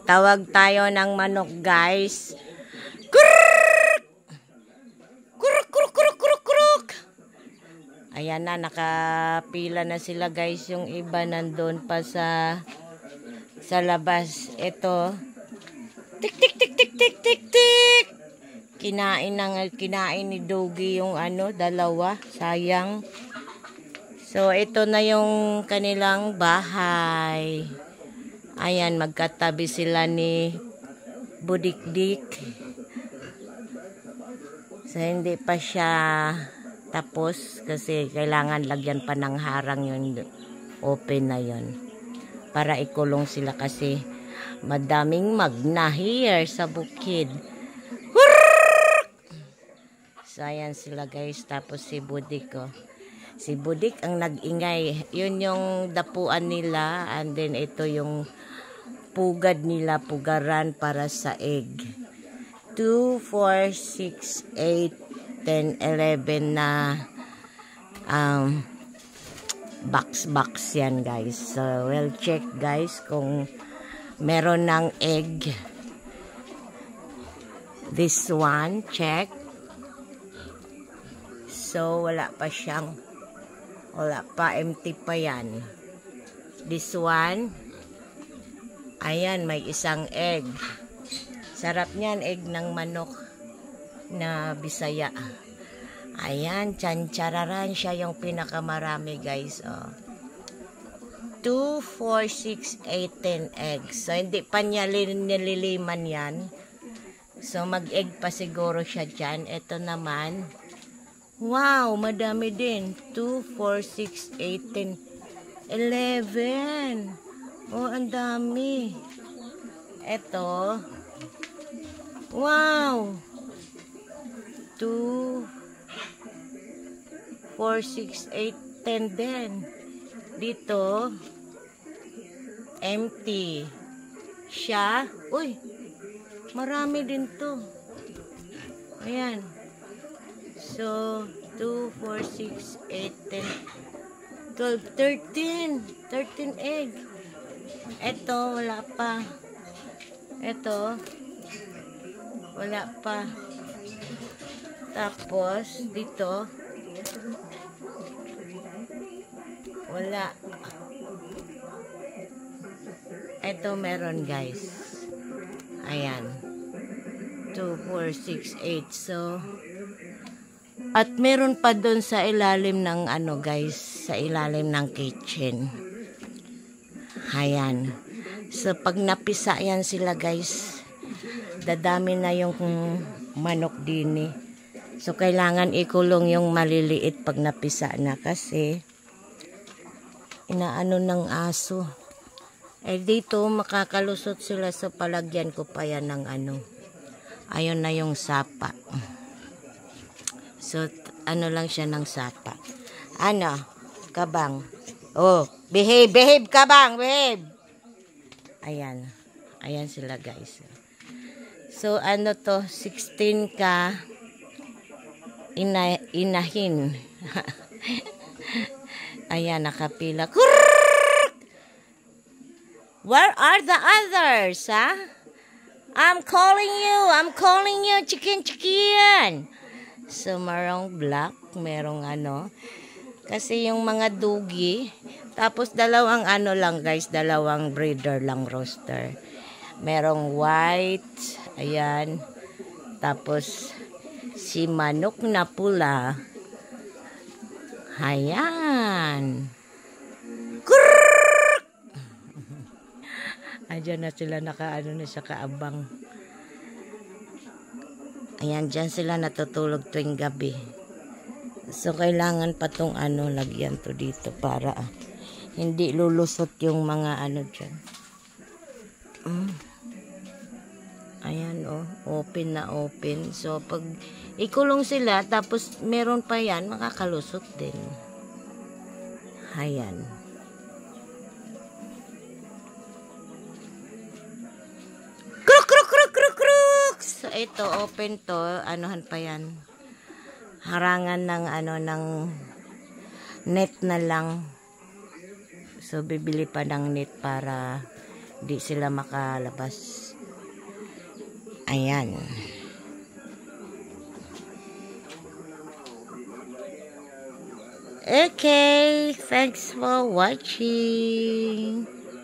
Tawag tayo ng manok, guys. Kuruk! Kuruk, kuruk, kuruk, kuruk, kuruk. Ayan na, nakapila na sila, guys. Yung iba nandun pa sa labas. Ito. Tik, tik, tik, tik, tik, tik, tik. Kinain ni Doggy yung dalawa. Sayang. So, ito na yung kanilang bahay. Ayan, magkatabi sila ni Budikdik. So, hindi pa siya tapos kasi kailangan lagyan pa ng harang yung open na yun. Para ikulong sila kasi madaming magna here sa bukid. So, ayan sila, guys. Tapos si Budik, oh. Si Budik ang nag-ingay. Yun yung dapuan nila. And then, ito yung pugad nila, pugaran para sa egg. 2, 4, 6, 8, 10, 11 na box yan, guys. So, we'll check, guys, kung meron ng egg. This one, check. So, wala pa, empty pa yan. This one, ayan, may isang egg. Sarap niyan, egg ng manok na Bisaya. Ayan, tsantsararan, siya yung pinakamarami, guys. Oh. 2, 4, 6, 8, 10 eggs. So, hindi pa niya nililiman yan. So, mag-egg pa siguro siya dyan. Ito naman, wow, madami din. 2, 4, 6, 8, 10, 11. Oh, ang dami. Ito. Wow. 2, 4, 6, 8, 10 din. Dito. Empty. Siya. Uy. Marami din to. Ayan. So, 2, 4, 6, 8, 10, 12, 13 egg. Ito, wala pa. Ito, wala pa. Tapos, dito, wala. Ito, meron, guys. Ayan. 2, 4, 6, 8. So, at meron pa doon sa ilalim ng guys, sa ilalim ng kitchen. Ayan. So, pag napisa yan sila, guys, dadami na yung manok din. So, kailangan ikulong yung maliliit pag napisa na kasi inaano ng aso. Eh, dito, makakalusot sila sa palagyan ko pa yan ng ayun na yung sapa. So, lang siya ng sapa. Kabang. Oh, behave, kabang, behave. Ayan. Ayan sila, guys. So, to, 16 ka inahin. Ayan, nakapila. Where are the others, ha? I'm calling you, chicken. So, merong black, merong kasi yung mga Doggy, tapos dalawang lang, guys, dalawang breeder lang, roster. Merong white, ayan, tapos si manok na pula. Ayan. Ayan na sila na sa kaabang. Ayan, dyan sila natutulog tuwing gabi. So, kailangan pa tong lagyan to dito para hindi lulusot yung mga dyan. Ayan, oh. Open na open. So, pag ikulong sila, tapos meron pa yan, makakalusot din. Ayan. So, ito, open to. Anuhan pa yan. Harangan ng ng net na lang. So, bibili pa ng net para Di sila makalabas. Ayan. Okay, thanks for watching.